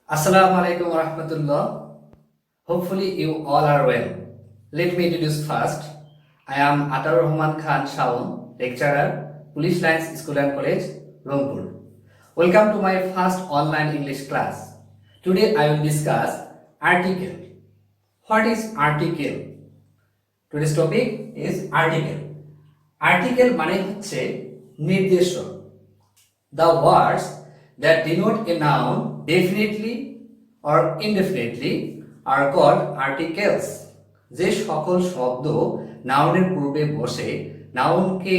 Assalamu alaikum wa rahmatullah. Hopefully you all are well. Let me introduce first. I am Atar Rahman Khan Shaun, lecturer, Police Lines School and College, Rangpur. Welcome to my first online English class. Today I will discuss article. What is article? Today's topic is article. Article মানে হচ্ছে নির্দেশক. The words that denote a noun definitely or indefinitely are called articles. যে সকল শব্দ নাউনের পূর্বে বসে নাউনকে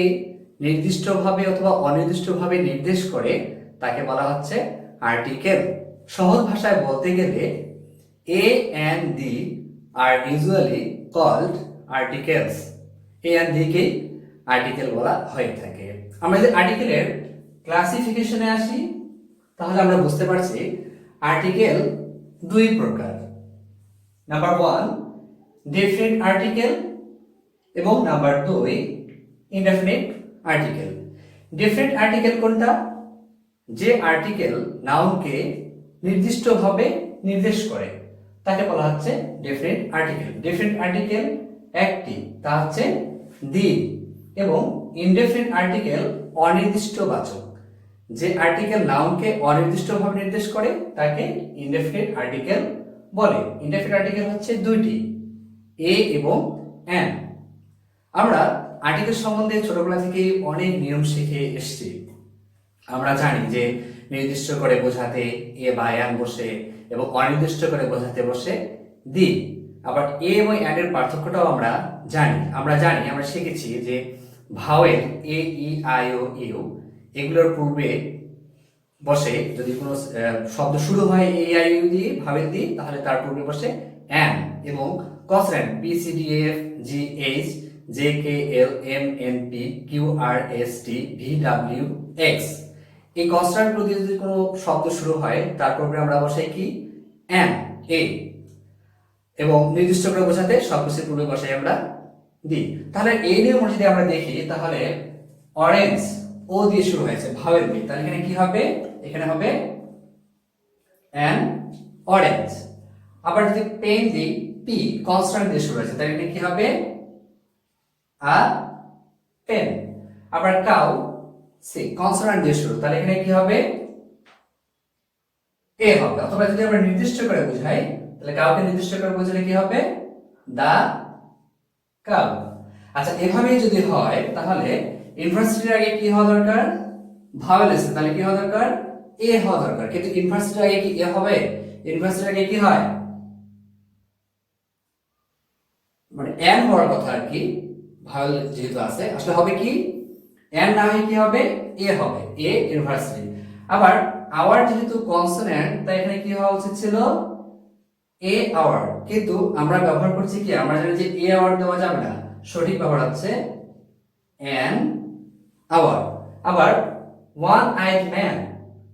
নির্দিষ্টভাবে অথবা অনির্দিষ্টভাবে নির্দেশ করে তাকে বলা হচ্ছে আর্টিকেল। সহজ ভাষায় বলতে গেলে এ and the are usually called articles. A and the K article বলা হয়ে থাকে। আমরা যে আর্টিকেলের ক্লাসিফিকেশনে আসি তাহলে আমরা বুঝতে পারছি আর্টিকেল দুই প্রকার। নাম্বার 1 ডেফিনিট আর্টিকেল এবং number 2 indefinite article. Definite article কোনটা? যে আর্টিকেল নাউনকে নির্দিষ্টভাবে নির্দেশ করে তাকে বলা হচ্ছে ডেফিনিট আর্টিকেল। ডেফিনিট আর্টিকেল একটি, তা হচ্ছে দি, এবং ইনডেফিনিট আর্টিকেল অনির্দিষ্টবাচক। যে আর্টিকেল নাউনকে অনির্দিষ্টভাবে নির্দেশ করে তাকে ইনডেফিনিট আর্টিকেল বলে। ইনডেফিনিট আর্টিকেল হচ্ছে দুইটি, এ এবং এন। আমরা আর্টিকেল সম্বন্ধে ছোটবেলা থেকে অনেক নিয়ম শিখে এসেছি। আমরা জানি যে নির্দিষ্ট করে বোঝাতে এ বা এন বসে এবং অনির্দিষ্ট করে বোঝাতে বসে দি। আবার এ এবং এন এর পার্থক্যটাও আমরা শিখেছি যে vowel A E I O U এগুলোর পূর্বে বসে যদি কোনো শব্দ শুরু হয় এ আই ইউ দিয়ে ভাওয়েল দিয়ে তাহলে তার পূর্বে বসে এন, এবং consonant P C D F G H J K L M N P Q R S T V W X, এই কনসোনেন্টগুলো দিয়ে যদি কোনো শব্দ শুরু হয় তার পূর্বে আমরা বসাই কি এন, এ, এবং নির্দিষ্ট করে বোঝাতে সবকিছুর পূর্বে বসাই আমরা দি। তাহলে এই নিয়ম যদি আমরা দেখি তাহলে অরেঞ্জ ও দিয়ে শুরু হয়েছে ভাওয়েল দিয়ে, তাহলে এখানে কি হবে? এখানে হবে অ্যান অরেঞ্জ। আবার যদি পেন দিই পি কনসোনেন্ট দিয়ে শুরু হয়েছে তাহলে এখানে কি হবে? A pen. আবার কাউ সি কনসোনেন্ট দিয়ে শুরু, তাহলে এখানে কি হবে? এ হবে। অথবা যদি আমরা নির্দিষ্ট করে বোঝাই তাহলে কাউকে নির্দিষ্ট করে বোঝালে কি হবে? The cow. আচ্ছা, এভাবেই যদি হয় তাহলে ইনভার্সিটির আগে কি হওয়া দরকার? ভাওয়েল আছে, তাহলে কি হওয়া দরকার? এ হওয়া দরকার। কিন্তু ইনভার্সিটির আগে কি এ হবে? ইনভার্সিটির আগে কি হয়? মানে এন হওয়ার কথা আর কি, ভাওয়েল যেহেতু আছে আসলে হবে কি এন না হয়ে কি হবে? এ হবে, এ ইউনিভার্সিটি। আবার আওয়ার যেহেতু কনসোনেন্ট তাই এখানে কি হওয়া উচিত ছিল? এ আওয়ার, কিন্তু আমরা ব্যবহার করছি কি, আমরা জানি যে এ আওয়ার দেওয়া যাবে না, সঠিক ব্যবহার হচ্ছে এন আওয়ার। আবার one eyed man,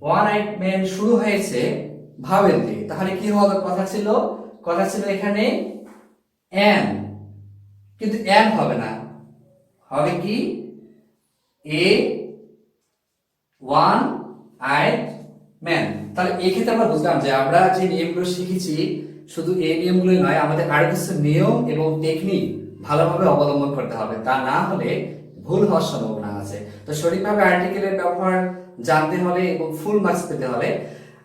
one eyed man শুরু হয়েছে ভাওয়েল দিয়ে, তাহলে কি হওয়ার কথা ছিল? কথা ছিল এখানে এন, কিন্তু এন হবে না, হবে কি এ ওয়ান আইড ম্যান। তাহলে এই ক্ষেত্রে আমরা বুঝলাম যে আমরা যে নিয়মগুলো শিখেছি শুধু এই নিয়মগুলোই নয়, আমাদের আরো কিছু নিয়ম এবং টেকনিক ভালোভাবে অবলম্বন করতে হবে, তা না হলে ভুল হওয়ার সম্ভাবনা আছে। তো সঠিকভাবে আর্টিকেলের ব্যবহার জানতে হলে এবং ফুল মার্কস পেতে হলে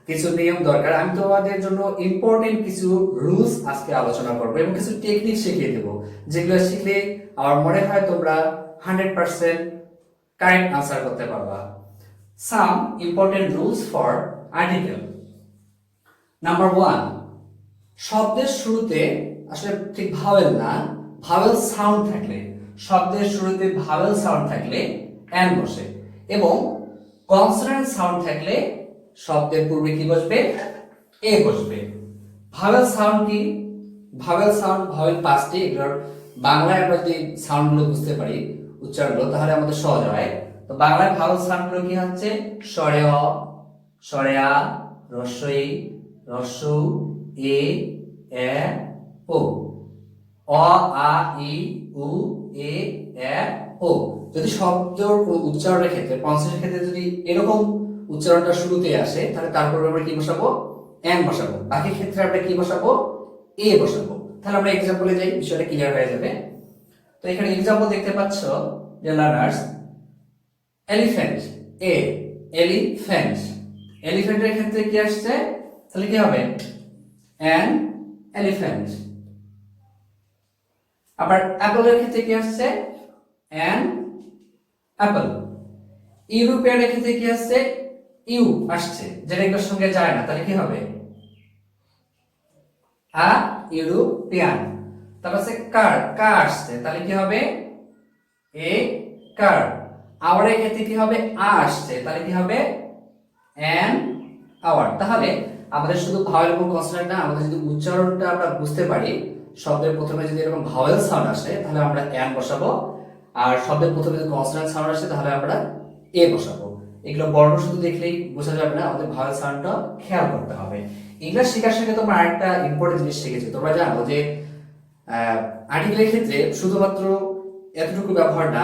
কিছু নিয়ম দরকার। আমি তোমাদের জন্য ইম্পর্টেন্ট কিছু রুলস আজকে আলোচনা করবো এবং কিছু টেকনিক শিখিয়ে দেবো, যেগুলো শিখলে আমার মনে হয় তোমরা 100% কারেক্ট আনসার করতে পারবা। Some important rules for article. Number 1, শব্দের শুরুতে আসলে ঠিক ভাওয়েল না, ভাওয়েল সাউন্ড থাকলে, শব্দের শুরুতে ভাওয়েল সাউন্ড থাকলে এন বসে, এবং কনসোনেন্ট সাউন্ড থাকলে শব্দের পূর্বে কি বসবে? এ বসবে। ভাওয়েল সাউন্ড কি? ভাওয়েল সাউন্ড, ভাওয়েল 5টি, এগুলোর বাংলায় আমরা যদি সাউন্ডগুলো বুঝতে পারি, উচ্চারণগুলো, তাহলে আমাদের সহজ হয়। তো বাংলায় ভাওয়েল সাউন্ডগুলো কি হচ্ছে? স্বরে অ, স্বরে আ, হ্রস্বই, হ্রস্ব এ, এ, ও, অ, আ, ই, উ, এ, এ, ও। যদি শব্দ উচ্চারণের ক্ষেত্রে, প্রনাউন্সিয়েশনের ক্ষেত্রে যদি এরকম উচ্চারণটা শুরুতে আসে তাহলে তারপর আমরা কি বসাবো? এন বসাবো, বাকি ক্ষেত্রে আমরা কি বসাবো, এ বসাবো। তাহলে আমরা এক্সাম্পলে যাই, বিষয়টা ক্লিয়ার হয়ে যাবে। তো এখানে এক্সাম্পল দেখতে পাচ্ছ যে লার্নার্স, এলিফ্যান্ট, এ, এলিফ্যান্ট, এলিফ্যান্টের ক্ষেত্রে কি আসছে, তাহলে কি হবে, অ্যান এলিফ্যান্ট। আবার অ্যাপলের ক্ষেত্রে কি আসছে, অ্যান অ্যাপল। ইউরোপিয়ানের ক্ষেত্রে কি আসছে, ইউ আসছে, যেটা এগুলোর সঙ্গে যায় না, তাহলে কি হবে, আ ইউরোপিয়ান। তারপর আছে কার, কা আসছে, তাহলে কি হবে, এ কার। আওয়ারের ক্ষেত্রে কি হবে, আ আসছে, তাহলে কি হবে, অ্যান আওয়ার। তাহলে আমাদের শুধু ভাওয়েল এবং কনসোনেন্ট না, আমাদের যদি উচ্চারণটা আমরা বুঝতে পারি, শব্দের প্রথমে যদি এরকম ভাওয়েল সাউন্ড আসে তাহলে আমরা অ্যান বসাবো, আর শব্দের প্রথমে যদি কনসোনেন্ট সাউন্ড আসে তাহলে আমরা এ বসাবো। এগুলো বর্ণ শুধু দেখলেই বোঝা যাবে না, আমাদের ভাওয়েল সাউন্ডটা খেয়াল করতে হবে। ইংলিশ শেখার সঙ্গে তোমরা আরেকটা ইম্পর্টেন্ট জিনিস শিখেছো, তোমরা জানো যে আর্টিকেলের ক্ষেত্রে শুধুমাত্র এতটুকু ব্যবহার না,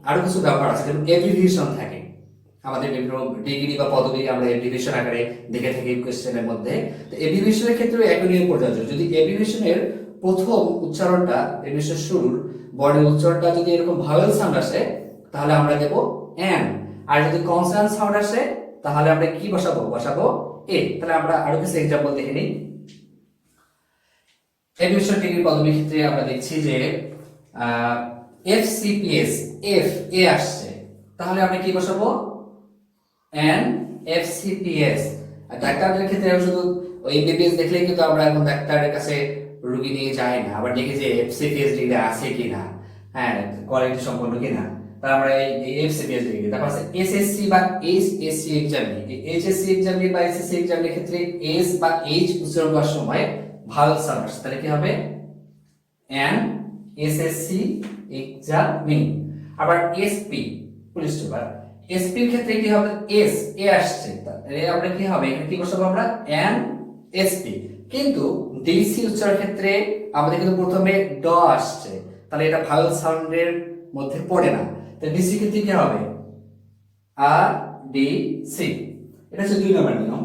আরো কিছু ব্যবহার আছে, যেমন এব্রিভিয়েশন থাকে। আমাদের বিভিন্ন ডিগ্রি বা পদবি আমরা এব্রিভিয়েশন আকারে দেখে থাকি কোশ্চেনের মধ্যে। তো এব্রিভিয়েশনের ক্ষেত্রে একই নিয়ম প্রযোজ্য। যদি এব্রিভিয়েশনের প্রথম উচ্চারণটা, এব্রিভিয়েশন শুরুর বর্ণের উচ্চারণটা যদি এরকম ভাওয়েল সাউন্ড আসে তাহলে আমরা দেব এন, আর যদি কনসোনেন্ট সাউন্ড আসে তাহলে আমরা কি বসাবো, বসাবো এ। তাহলে আমরা আরো কিছু এক্সাম্পল দেখে নিই। এডুকেশন ডিগ্রি পদবীর ক্ষেত্রে আমরা দেখছি যে এফসিপিএস, এফ এ আসছে, তাহলে আমরা কি বসাবো, এন এফসিপিএস। আর ডাক্তারদের ক্ষেত্রে শুধু ওই এমবিবিএস দেখলেই কিন্তু আমরা এখন ডাক্তারের কাছে রোগী নিয়ে যাই না, আবার দেখি যে এফসিপিএস ডিগ্রি আছে কিনা, হ্যাঁ কোয়ালিটি সম্পন্ন কিনা, তার আমরা এই এফসিপিএস ডিগ্রি। তারপর আছে এসএসসি বা এইচএসসি এক্সাম, এইচএসসি এক্সাম বা এসএসসি এক্সামের ক্ষেত্রে এস বা এইচ উচ্চারণ করার সময় ভাওয়েল সাউন্ড আসছে, তাহলে কি হবে, এন এসএসসি এক্সামিং। আবার এসপি, পুলিশ সুপার, এসপি এর ক্ষেত্রে কি হবে, এস এ আসছে, তাহলে আমরা কি হবে, এখানে কি বসাবো আমরা, এন এসপি। কিন্তু ডিসি উচ্চারণের ক্ষেত্রে আমাদের কিন্তু প্রথমে ড আসছে, তাহলে এটা ভাওয়েল সাউন্ডের মধ্যে পড়ে না, তাহলে ডিসি ক্ষেত্রে কি হবে, আ ডি সি। এটা হচ্ছে 2 নম্বর নিয়ম,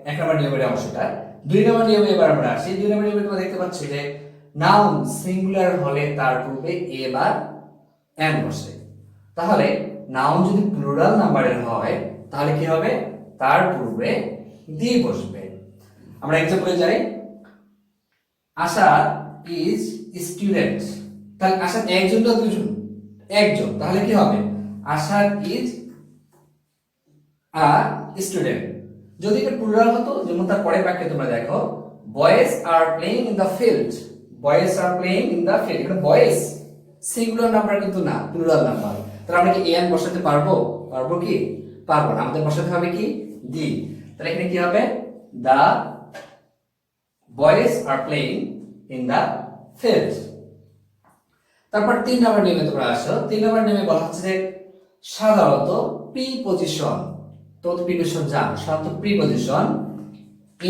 1 নম্বর নিয়মের অংশটা। 2 নম্বর নিয়মে এবার আমরা আসি। 2 নম্বর নিয়মে তোমরা দেখতে পাচ্ছ যে নাউন সিঙ্গুলার হলে তার পূর্বে এ বা এন বসে। তাহলে নাউন যদি প্লুরাল নাম্বারের হয় তাহলে কি হবে, তার পূর্বে দি বসবে। আমরা এক্সাম্পলে যাই। আশা ইজ স্টুডেন্ট, তাহলে আশা একজন না দুজন, একজন, তাহলে কি হবে, আশা ইজ আ স্টুডেন্ট। যদি এটা প্লুরাল হতো, যেমন তার পরের বাক্যে তোমরা দেখো, boys are playing in the field, boys are playing in the field, এখানে বয়েজ সিঙ্গুলার নাম্বার কিন্তু না, প্লুরাল নাম্বার। তাহলে আমরা কি এন বসাতে পারবো, পারবো কি, পারবো না, আমাদের বসাতে হবে কি, দি। তাহলে এখানে কি হবে, the boys are playing in the field. তারপর 3 নম্বর নিয়মে তোমরা আসো। 3 নম্বর নিয়মে বলা হচ্ছে যে সাধারণত প্রিপজিশন, তো প্রিপজিশন জানো, সাধারণত preposition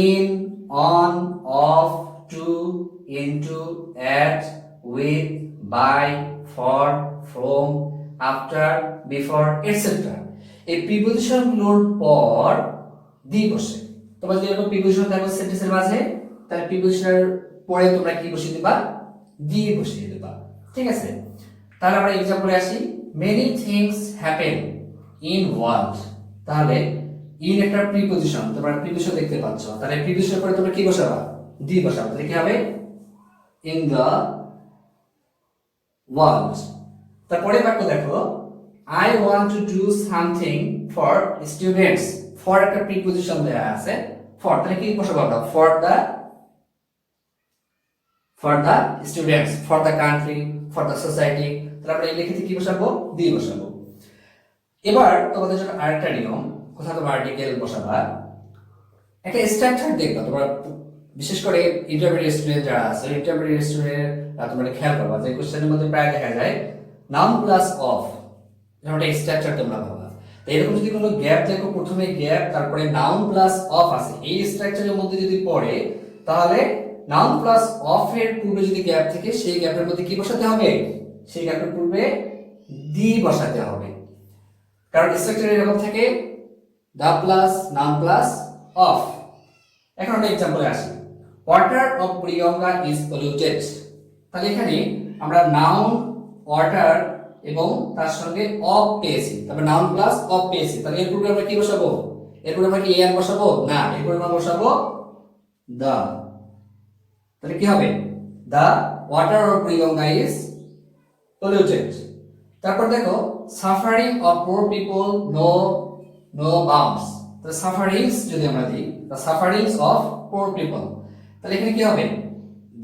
in, on, of, to, into, at, with, by, for, from, after, before, etcetera, এই প্রিপজিশন গুলোর পর দি বসে। তোমরা যদি এরকম প্রিপজিশন থাকবে সেন্টেন্সের মাঝে, তাহলে প্রিপজিশনের পরে তোমরা কি বসিয়ে দিবা, দি বসিয়ে দিবা, ঠিক আছে। তাহলে আমরা एग्जांपले আসি। Many things happen in world, তাহলে ইন একটা প্রিপজিশন, তোমরা প্রিপজিশন দেখতে পাচ্ছ, তাহলে প্রিপজিশনের পরে তোমরা কি বসাবা, দি বসাবা, তাহলে কি হবে, ইন দ্য ওয়ার্ল্ড। তারপরে বাক্য দেখো, I want to do something for students, for একটা প্রিপজিশন দেয়া আছে, ফর, তাহলে কি বসাবো আমরা, for the students, for the country, for the society, তাহলে আমরা এই লিখিতে কি বসাবো, দি বসাবো। এবার তোমাদের জন্য আরেকটা নিয়ম, কোথাও তোমরা আর্টিকেল বসাবা, একটা স্ট্রাকচার দেখবা তোমরা, বিশেষ করে ইন্টারমিডিয়েট স্টুডেন্ট যারা আছে, ইন্টারমিডিয়েট স্টুডেন্ট তোমরা খেয়াল করবা যে কোশ্চেনের মধ্যে প্রায় দেখা যায় নাউন প্লাস অফ, যেমন একটা স্ট্রাকচার তোমরা ভাবা। তো এরকম যদি কোনো গ্যাপ দেখো, প্রথমে গ্যাপ তারপরে নাউন প্লাস অফ আছে, এই স্ট্রাকচারের মধ্যে যদি পড়ে, তাহলে নাউন প্লাস অফ এর পূর্বে যদি গ্যাপ থাকে, সেই গ্যাপের মধ্যে কি বসাতে হবে, সেই গ্যাপের পূর্বে দি বসাতে হবে। কারণ স্ট্রাকচার এরকম থাকে, the plus noun plus of, এখন আমরা एग्जांपले আসি water of Priyanka is polluted তাহলে এখানে আমরা নাউন ওয়াটার এবং তার সঙ্গে অফ পেয়েছি তারপর নাউন প্লাস অফ পেয়েছি তাহলে এর পূর্বে আমরা কি বসাবো এর পূর্বে আমরা কি এন বসাবো না এর পূর্বে আমরা বসাবো দা তাহলে কি হবে the water of Priyanka is polluted তারপর দেখো suffering of poor people no bounds the sufferings যদি আমরা দিই the sufferings of poor people তাহলে এখানে কি হবে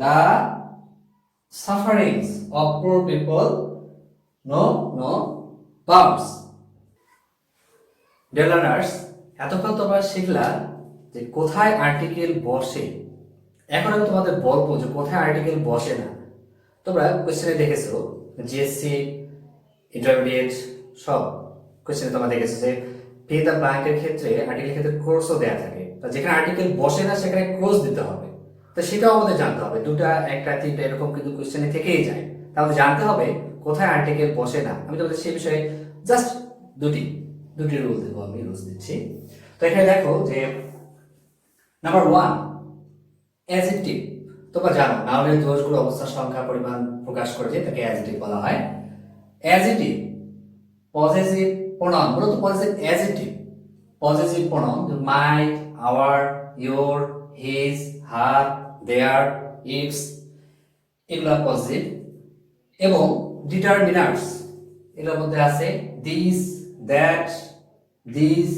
the sufferings of poor people no bounds dear learners এতক্ষণ তোমরা শিখলা যে কোথায় আর্টিকেল বসে এখন আমি তোমাদের বলবো যে কোথায় আর্টিকেল বসে না তোমরা কোশ্চেনে দেখেছো জিএসসি ইন্টারমিডিয়েট সব কোশ্চেনে তোমরা দেখেছো যে ফি দ্য ব্ল্যাঙ্কের ক্ষেত্রে আর্টিকেলের ক্ষেত্রে ক্রসও দেয়া থাকে তো যেখানে আর্টিকেল বসে না সেখানে ক্রস দিতে হবে তো সেটাও আমাদের জানতে হবে দুটো একটা তিনটা এরকম কিন্তু কোশ্চেনে থেকেই যায় তাহলে জানতে হবে কোথায় আর্টিকেল বসে না আমি তোমাদের সেই বিষয়ে জাস্ট দুটি রুল দেবো আমি রুলস দিচ্ছি তো এখানে দেখো যে নাম্বার 1 অ্যাডজেক্টিভ তোমরা জানো নাউনের দোষগুলো অবস্থার সংখ্যা পরিমাণ প্রকাশ করে যে তাকে অ্যাডজেক্টিভ বলা হয় অ্যাডজেক্টিভ পজেসিভ প্রোনাউন বলতো possessive pronoun my our your his her their its এগুলা পজেসিভ এবং ডিটারমিনার্স এগুলোর মধ্যে আছে this that this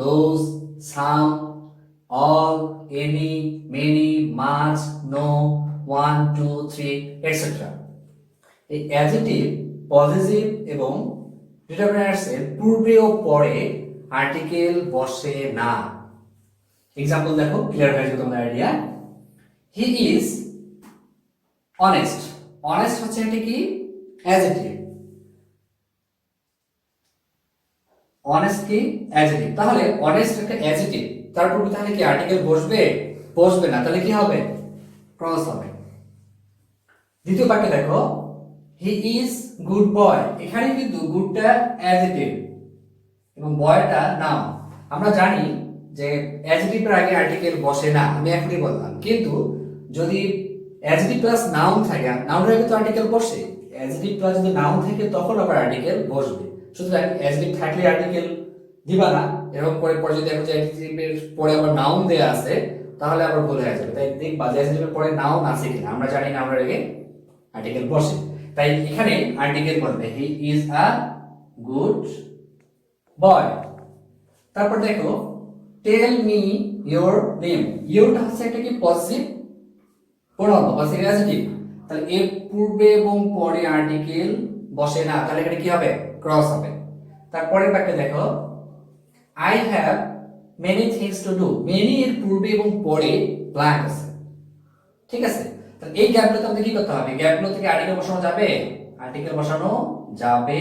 those some all any many much no 1 2 3 etc এই অ্যাডজেক্টিভ পজিটিভ এবং ডিটারমিনার্স এর পূর্বে ও পরে আর্টিকেল বসে না एग्जांपल দেখো ক্লিয়ার হয়ে যাবে তোমাদের আইডিয়া হি ইজ অনেস্ট হচ্ছে এটা কি অ্যাডজেক্টিভ অনেস্ট কি অ্যাডজেক্টিভ তাহলে অনেস্ট একটা অ্যাডজেক্টিভ তারপর তাহলে কি আর্টিকেল বসবে না তাহলে কি হবে ক্রস হবে দ্বিতীয় বাক্যে দেখো হি ইজ গুড বয় এখানে কিন্তু গুডটা অ্যাডজেক্টিভ এবং বয়টা নাউন আমরা জানি যে অ্যাডজেক্টিভের আগে আর্টিকেল বসে না আমি এখনই বললাম কিন্তু যদি অ্যাডজেক্টিভ প্লাস নাউন থাকে নাউনের আগে তো আর্টিকেল বসে অ্যাডজেক্টিভ প্লাস যদি নাউন থাকে তখন আবার আর্টিকেল বসবে সুতরাং অ্যাডজেক্টিভ থাকলে আর্টিকেল দিবা না এরকম করে পরে যদি দেখো যে অ্যাডজেক্টিভের পরে আবার নাউন দেয়া আছে তাহলে আবার ভুল হয়ে যাবে তাই দেখবা যে অ্যাডজেক্টিভের পরে নাউন আছে কিনা আমরা জানি না আমরা আগে আর্টিকেল বসে তাই এখানে আর্টিকেল বলবে he is a good boy তারপর দেখো টেল মি ইওর নেম ইওরটা হচ্ছে একটা কি পজিটিভ প্রোনাউন পজিটিভ অ্যাডজেক্টিভ তাহলে এর পূর্বে এবং পরে আর্টিকেল বসে না তাহলে এখানে কি হবে ক্রস হবে তারপরের বাক্যে দেখো I have many things to do many এর পূর্বে এবং পরে ব্ল্যাঙ্ক আছে ঠিক আছে তাহলে এই গ্যাপগুলোতে আমাদের কি করতে হবে গ্যাপগুলো থেকে আর্টিকেল বসানো যাবে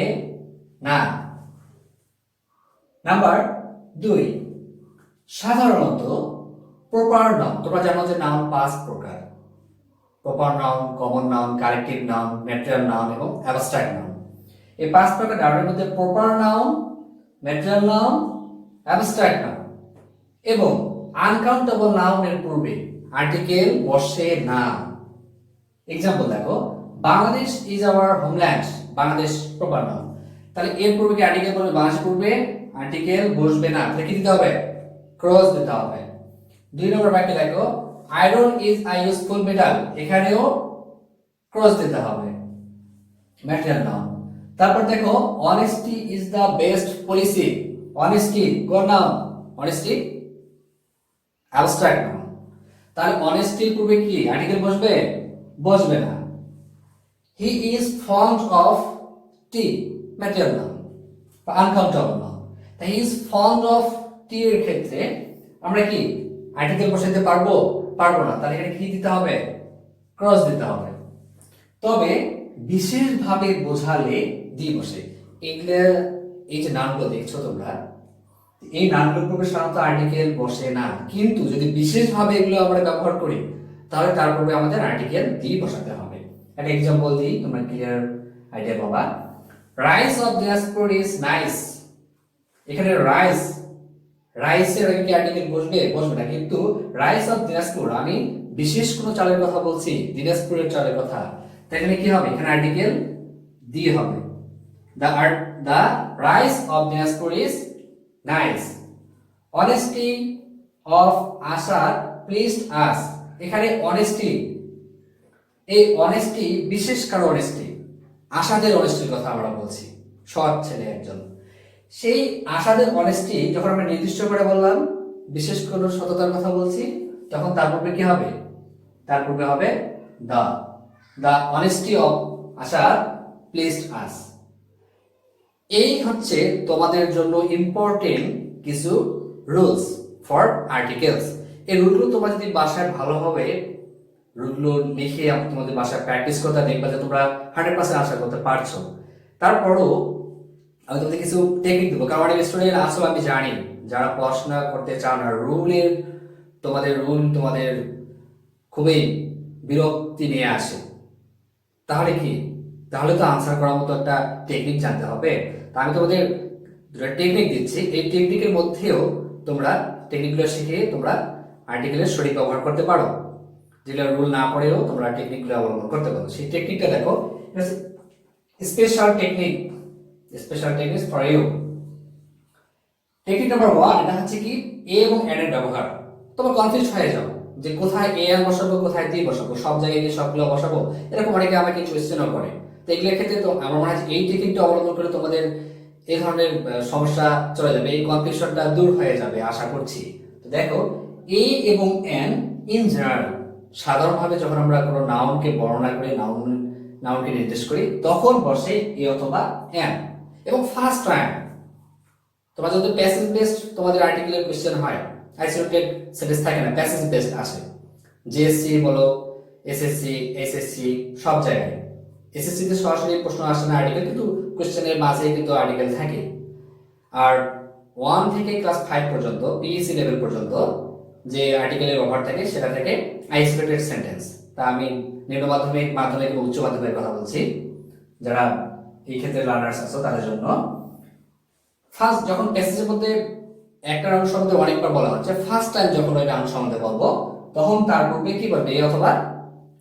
না নাম্বার 2 সাধারণত প্রপার নাউন তোমরা জানো যে নাউন 5 প্রকার proper noun common noun collective noun material noun এবং অ্যাবস্ট্রাক্ট নাউন এই 5 প্রকার নাউনের মধ্যে proper noun material noun abstract noun এবং আনকাউন্টেবল নাউনের পূর্বে আর্টিকেল বসে না एग्जांपल দেখো Bangladesh is our homeland Bangladesh proper noun তাহলে এর পূর্বে কি আর্টিকেল বসবে বাংলাদেশের পূর্বে আর্টিকেল বসবে না তাহলে কি দিতে হবে ক্রস দিতে হবে 2 নম্বর বাক্যে দেখো iron is a useful metal এখানেও ক্রস দিতে হবে ম্যাটেরিয়াল নাউন তারপর দেখো honesty is the best policy honesty কোন নাউন অনেস্টি অ্যাবস্ট্রাক্ট নাউন তাহলে অনেস্টির পূর্বে কি আর্টিকেল বসবে না he is fond of tea material noun বা আনকাউন্টেবল নাউন তাই he is fond of tea এর ক্ষেত্রে আমরা কি আর্টিকেল বসাতে পারবো না তাহলে এখানে কি দিতে হবে ক্রস দিতে হবে তবে বিশেষভাবে বোঝালে দি বসে এগুলা এই যে নামগুলো দেখছো তোমরা এই নামগুলোর পূর্বে সাধারণত আর্টিকেল বসে না কিন্তু যদি বিশেষভাবে এগুলো আমরা ব্যবহার করি তাহলে তার পূর্বে আমাদের আর্টিকেল দি বসাতে হবে একটা एग्जांपल দিই তোমরা ক্লিয়ার আইডিয়া পাবা rice of Dinajpur is nice এখানে রাইসের আগে কি আর্টিকেল বসবে? বসবে না। কিন্তু রাইস অফ দিনাজপুর, আমি বিশেষ কোনো চালের কথা বলছি, দিনাজপুরের চালের কথা, তাই এখানে কি হবে? এখানে আর্টিকেল দি হবে। The rice of Dinajpur is nice. Honesty of আশার প্লিজড আস। এখানে অনেস্টি, এই অনেস্টি বিশেষ কারো অনেস্টি, আশাদের অনেস্টির কথা আমরা বলছি, সৎ ছেলে একজন। সেই আশাদের অনেস্টি যখন আমরা নির্দিষ্ট করে বললাম বিশেষ কোনো সততার কথা বলছি, তখন তার পূর্বে কি হবে? তার পূর্বে হবে the. The honesty of Asha pleased us. এই হচ্ছে তোমাদের জন্য ইম্পর্টেন্ট কিছু রুলস ফর আর্টিকেলস। এই রুলগুলো তোমরা যদি বাসায় ভালোভাবে রুলগুলো লিখে তোমাদের বাসায় প্র্যাকটিস করতে, দেখবা যে তোমরা 100% আশা করতে পারছো। তারপরও আমি তোমাদের কিছু টেকনিক দেবো, কারণ অনেক স্টুডেন্ট আসো আমি জানি যারা পড়াশোনা করতে চাও না, তোমাদের খুবই বিরক্তি নিয়ে আসে। তাহলে কি? তাহলে তো আনসার করার মতো একটা টেকনিক জানতে হবে। তা আমি তোমাদের দুটো টেকনিক দিচ্ছি, এই টেকনিকের মধ্যেও তোমরা টেকনিকগুলো শিখে তোমরা আর্টিকেলের সঠিক ব্যবহার করতে পারো। যেগুলো রুল না পড়েও তোমরা টেকনিকগুলো অবলম্বন করতে পারো। সেই টেকনিকটা দেখো, special technique for you. Technique number 1, এটা হচ্ছে কি এ এবং এন এর ব্যবহার। তোমরা কনফিউজ হয়ে যাও যে কোথায় এ এন বসাবো, কোথায় দি বসাবো, সব জায়গায় গিয়ে সবগুলো বসাবো, এরকম অনেকে আমাকে কোয়েশ্চেনও করে। তো এগুলোর ক্ষেত্রে তো আমার মনে হয় এই টেকনিকটা অবলম্বন করে তোমাদের এই ধরনের সমস্যা চলে যাবে, এই কনফিউশনটা দূর হয়ে যাবে আশা করছি। তো দেখো, এ এবং এন ইন জেনারেল, সাধারণভাবে যখন আমরা কোনো নাউনকে বর্ণনা করি, নাউনকে নির্দেশ করি, তখন বসে এ অথবা এন। এবং ফার্স্ট টাইম তোমরা যদি প্যাসেজ বেসড তোমাদের আর্টিকেলের কোশ্চেন হয়, আইসোলেটেড সেন্টেন্স থাকে না, প্যাসেজ বেসড আসে। জিএসসি বলো, এসএসসি সব জায়গায়। এসএসসি তে সরাসরি প্রশ্ন আসে না আর্টিকেল, কিন্তু কোশ্চেনের মাঝে কিন্তু আর্টিকেল থাকে। আর 1 থেকে ক্লাস 5 পর্যন্ত, পিইসি লেভেল পর্যন্ত যে আর্টিকেলের ব্যবহার থাকে সেটা থেকে আইসোলেটেড সেন্টেন্স। তা আমি নিম্ন মাধ্যমিক, মাধ্যমিক এবং উচ্চ মাধ্যমিকের কথা বলছি, যারা এই ক্ষেত্রে লার্নার্স আছো তাদের জন্য। ফার্স্ট যখন প্যাসেজের মধ্যে একটা নাউন সম্বন্ধে অনেকবার বলা হচ্ছে, ফার্স্ট টাইম যখন ওই নাউন সম্বন্ধে বলবো, তখন তার পূর্বে কি বলবে? এ অথবা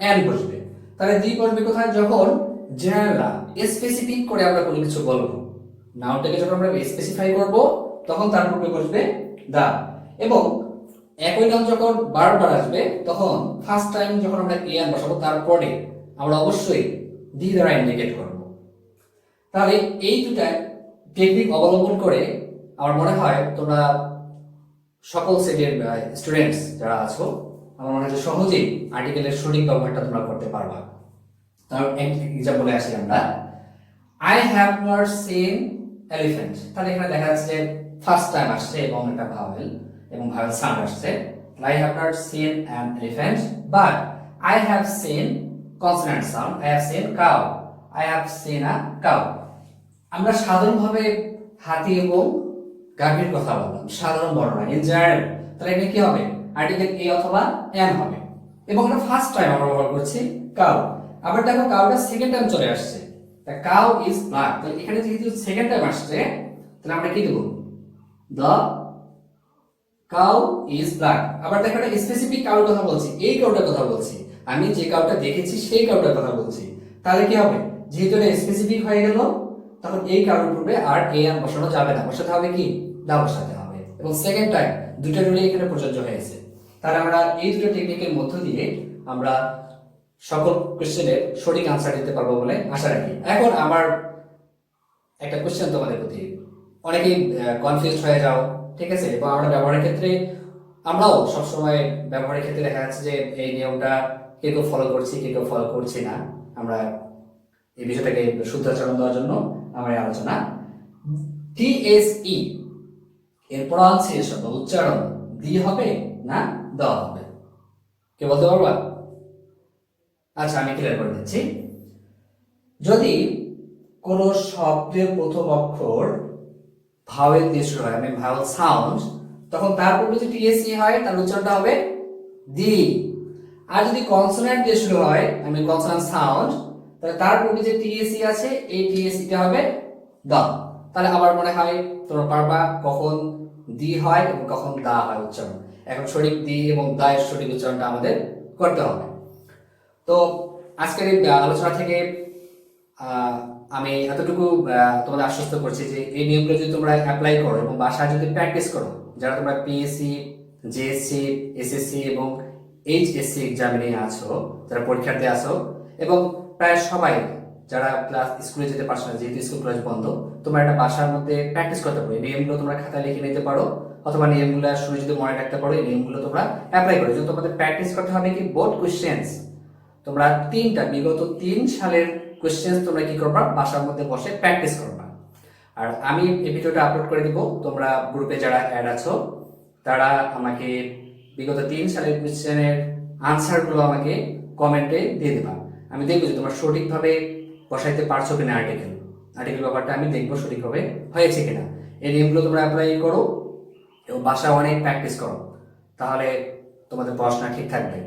এন বসবে। তাহলে দি বসবে কোথায়? যখন জেনারেল না, স্পেসিফিক করে আমরা কোনো কিছু বলবো, নাউনটাকে যখন আমরা স্পেসিফাই করব, তখন তার পূর্বে বসবে দা। এবং একই নাউন যখন বারবার আসবে, তখন ফার্স্ট টাইম যখন আমরা এ এন বসাবো, তারপরে আমরা অবশ্যই দি দ্বারা ইন্ডিকেট করব। তাহলে এই দুটা টেকনিক অবলম্বন করে আমার মনে হয় তোমরা সকল সেটের স্টুডেন্টস যারা আছো, আমার মনে হয় যে সহজেই আর্টিকেলের সঠিক ব্যবহারটা তোমরা করতে পারবা। তার এক্সাম্পলে আসি আমরা। I have not seen elephant. তাহলে এখানে দেখা যাচ্ছে যে ফার্স্ট টাইম আসছে এবং একটা ভাওয়েল এবং ভাওয়েল সাউন্ড আসছে। I have not seen an elephant, but I have seen consonant sound. I have seen cow, I have seen a cow. আমরা সাধারণভাবে হাতি এবং গাভীর কথা বললাম, সাধারণ বর্ণনা, ইন জেনারেল। তাহলে এখানে কি হবে? আর্টিকেল এ অথবা এন হবে। এবং এটা ফার্স্ট টাইম আমরা ব্যবহার করছি কাউ। আবার দেখো, কাউটা সেকেন্ড টাইম চলে আসছে, তা কাউ ইজ ব্ল্যাক। তাহলে এখানে যেহেতু সেকেন্ড টাইম আসছে, তাহলে আমরা কি দেব? The cow is black. আবার দেখো, এটা স্পেসিফিক কাউর কথা বলছি, এই কাউটার কথা বলছি, আমি যে কাউটা দেখেছি সেই কাউটার কথা বলছি। তাহলে কি হবে? যেহেতু এটা স্পেসিফিক হয়ে গেল, তখন এই কারোর পূর্বে আর এ এন বসানো যাবে না, বসাতে হবে কি? দা বসাতে হবে। এবং সেকেন্ড টাইম দুটো রুলই এখানে প্রযোজ্য হয়েছে। তাহলে আমরা এই দুটো টেকনিকের মধ্য দিয়ে আমরা সকল কোশ্চেনের সঠিক আনসার দিতে পারবো বলে আশা রাখি। এখন আমার একটা কোশ্চেন তোমাদের প্রতি, অনেকেই কনফিউজ হয়ে যাও, ঠিক আছে? এবং আমরা ব্যবহারের ক্ষেত্রে, আমরাও সবসময় ব্যবহারের ক্ষেত্রে দেখা যাচ্ছে যে এই নিয়মটা কেউ কেউ ফলো করছি, কেউ কেউ ফলো করছি না। আমরা এই বিষয়টাকে শুদ্ধাচরণ দেওয়ার জন্য আমার এই আলোচনা। টিএসই এর প্রনাউন্সিয়েশন বা উচ্চারণ দি হবে না দ হবে? কে বলতে পারবা? আচ্ছা, আমি ক্লিয়ার করে দিচ্ছি। যদি কোন শব্দের প্রথম অক্ষর ভাওয়েল দিয়ে শুরু হয়, আমি ভাওয়েল সাউন্ড, তখন তার পূর্বে যে টিএসই হয় তার উচ্চারণটা হবে দি। আর যদি কনসোনেন্ট দিয়ে শুরু হয়, আমি কনসোনেন্ট সাউন্ড, তাহলে তার পূর্বে যে টিএসই আছে এই টিএসইটা হবে দ। তাহলে আমার মনে হয় তোমরা পারবা কখন দি হয় এবং কখন দা হয় উচ্চারণ। এখন সঠিক দি এবং দা এর সঠিক উচ্চারণটা আমাদের করতে হবে। তো আজকের এই আলোচনা থেকে আমি এতটুকু তোমাদের আশ্বস্ত করছি যে এই নিয়মগুলো যদি তোমরা অ্যাপ্লাই করো এবং বাসায় যদি প্র্যাকটিস করো, যারা তোমরা পিএসসি, জেএসসি, এসএসসি এবং এইচএসসি এক্সামে নিয়ে আছো, যারা পরীক্ষার্থী আছো, এবং প্রায় সবাই যারা ক্লাস স্কুলে যেতে পারছো না যেহেতু স্কুল কলেজ বন্ধ, তোমরা একটা বাসার মধ্যে প্র্যাকটিস করতে পারো। এই নিয়মগুলো তোমরা খাতায় লিখে নিতে পারো, অথবা নিয়মগুলো শুনে যদি মনে রাখতে পারো, এই নিয়মগুলো তোমরা অ্যাপ্লাই করো। যদি তোমাদের প্র্যাকটিস করতে হবে কি বোর্ড কোশ্চেন্স, তোমরা বিগত 3 সালের কোশ্চেন্স তোমরা কি করবা, বাসার মধ্যে বসে প্র্যাকটিস করবা। আর আমি এই ভিডিওটা আপলোড করে দিব, তোমরা গ্রুপে যারা অ্যাড আছো তারা আমাকে বিগত 3 সালের কোশ্চেনের আনসারগুলো আমাকে কমেন্টে দিয়ে দেবা। আমি দেখবো যে তোমরা সঠিকভাবে বসাইতে পারছো কিনা আর্টিকেল ব্যাপারটা আমি দেখবো সঠিকভাবে হয়েছে কিনা। এই নিয়মগুলো তোমরা অ্যাপ্লাই করো এবং বাসায় অনেক প্র্যাকটিস করো, তাহলে তোমাদের পড়াশোনা ঠিক থাকবে।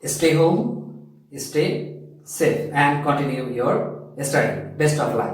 Stay home, stay safe, and continue your study. Best of luck.